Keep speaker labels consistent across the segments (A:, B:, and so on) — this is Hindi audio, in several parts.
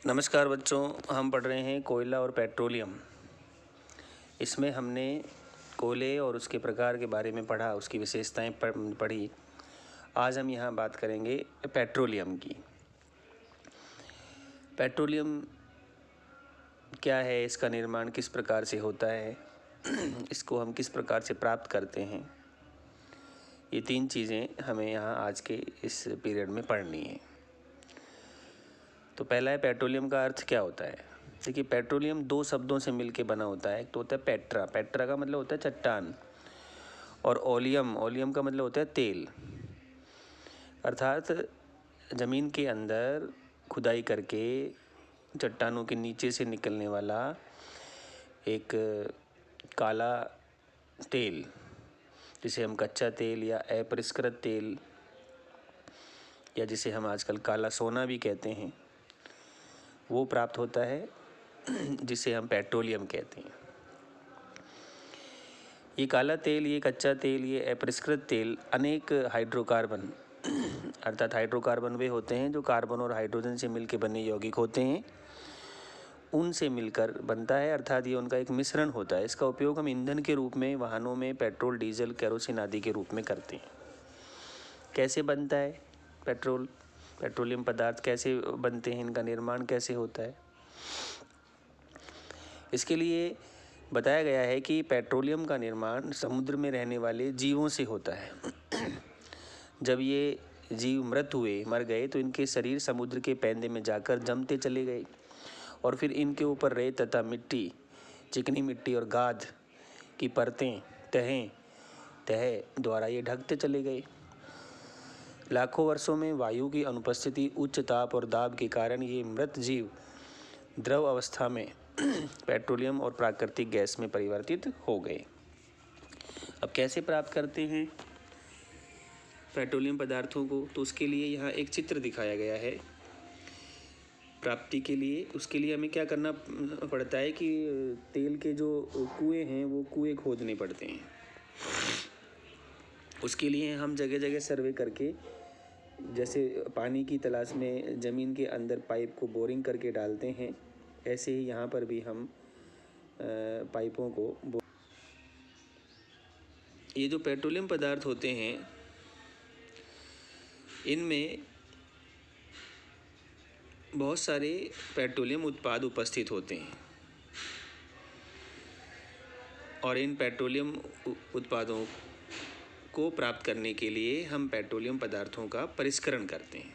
A: नमस्कार बच्चों, हम पढ़ रहे हैं कोयला और पेट्रोलियम। इसमें हमने कोयले और उसके प्रकार के बारे में पढ़ा, उसकी विशेषताएं पढ़ी। आज हम यहाँ बात करेंगे पेट्रोलियम की। पेट्रोलियम क्या है, इसका निर्माण किस प्रकार से होता है, इसको हम किस प्रकार से प्राप्त करते हैं, ये 3 चीज़ें हमें यहाँ आज के इस पीरियड में पढ़नी है। तो पहला है पेट्रोलियम का अर्थ क्या होता है। देखिए, पेट्रोलियम 2 शब्दों से मिलके बना होता है। एक तो होता है पेट्रा, पेट्रा का मतलब होता है चट्टान, और ओलियम, ओलियम का मतलब होता है तेल। अर्थात ज़मीन के अंदर खुदाई करके चट्टानों के नीचे से निकलने वाला एक काला तेल, जिसे हम कच्चा तेल या अपरिष्कृत तेल या जिसे हम आजकल काला सोना भी कहते हैं, वो प्राप्त होता है, जिसे हम पेट्रोलियम कहते हैं। ये काला तेल, ये कच्चा तेल, ये अपरिष्कृत तेल अनेक हाइड्रोकार्बन अर्थात हाइड्रोकार्बन वे होते हैं जो कार्बन और हाइड्रोजन से मिलकर बने यौगिक होते हैं, उनसे मिलकर बनता है। अर्थात ये उनका एक मिश्रण होता है। इसका उपयोग हम ईंधन के रूप में वाहनों में पेट्रोल, डीजल, केरोसिन आदि के रूप में करते हैं। कैसे बनता है पेट्रोलियम पदार्थ कैसे बनते हैं, इनका निर्माण कैसे होता है, इसके लिए बताया गया है कि पेट्रोलियम का निर्माण समुद्र में रहने वाले जीवों से होता है। जब ये जीव मर गए तो इनके शरीर समुद्र के पैंदे में जाकर जमते चले गए, और फिर इनके ऊपर रेत तथा मिट्टी, चिकनी मिट्टी और गाद की परतें, तह द्वारा ये ढकते चले गए। लाखों वर्षों में वायु की अनुपस्थिति, उच्च ताप और दाब के कारण ये मृत जीव द्रव अवस्था में पेट्रोलियम और प्राकृतिक गैस में परिवर्तित हो गए। अब कैसे प्राप्त करते हैं पेट्रोलियम पदार्थों को, तो उसके लिए यहाँ एक चित्र दिखाया गया है। प्राप्ति के लिए, उसके लिए हमें क्या करना पड़ता है कि तेल के जो कुएं हैं वो कुएं खोदने पड़ते हैं। उसके लिए हम जगह जगह सर्वे करके, जैसे पानी की तलाश में ज़मीन के अंदर पाइप को बोरिंग करके डालते हैं, ऐसे ही यहाँ पर भी हम पाइपों को ये जो पेट्रोलियम पदार्थ होते हैं, इनमें बहुत सारे पेट्रोलियम उत्पाद उपस्थित होते हैं, और इन पेट्रोलियम उत्पादों को प्राप्त करने के लिए हम पेट्रोलियम पदार्थों का परिष्करण करते हैं,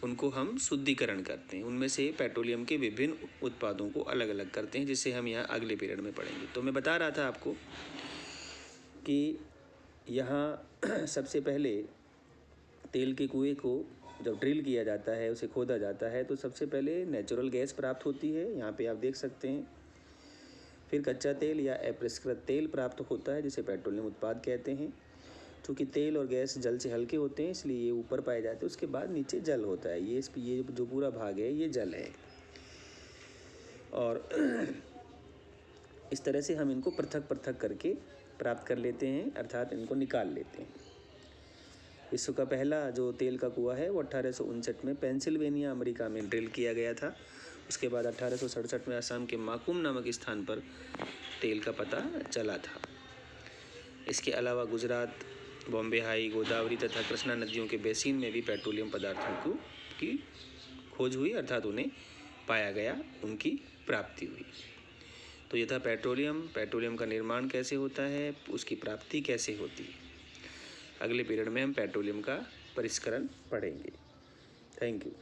A: उनको हम शुद्धिकरण करते हैं, उनमें से पेट्रोलियम के विभिन्न उत्पादों को अलग अलग करते हैं, जिसे हम यहाँ अगले पीरियड में पढ़ेंगे। तो मैं बता रहा था आपको कि यहाँ सबसे पहले तेल के कुएं को जब ड्रिल किया जाता है, उसे खोदा जाता है, तो सबसे पहले नेचुरल गैस प्राप्त होती है, यहाँ पे आप देख सकते हैं। फिर कच्चा तेल या अपरिष्कृत तेल प्राप्त होता है, जिसे पेट्रोलियम उत्पाद कहते हैं। चूँकि तेल और गैस जल से हल्के होते हैं, इसलिए ये ऊपर पाए जाते हैं। उसके बाद नीचे जल होता है। ये जो पूरा भाग है ये जल है, और इस तरह से हम इनको पृथक पृथक करके प्राप्त कर लेते हैं, अर्थात इनको निकाल लेते हैं। विश्व का पहला जो तेल का कुआं है वो 1859 में पेंसिल्वेनिया, अमेरिका में ड्रिल किया गया था। उसके बाद 1867 में असम के माकुम नामक स्थान पर तेल का पता चला था। इसके अलावा गुजरात, बॉम्बे हाई, गोदावरी तथा कृष्णा नदियों के बेसिन में भी पेट्रोलियम पदार्थों की खोज हुई, अर्थात उन्हें पाया गया, उनकी प्राप्ति हुई। तो ये था पेट्रोलियम का निर्माण कैसे होता है, उसकी प्राप्ति कैसे होती है। अगले पीरियड में हम पेट्रोलियम का परिष्करण पढ़ेंगे। Thank you.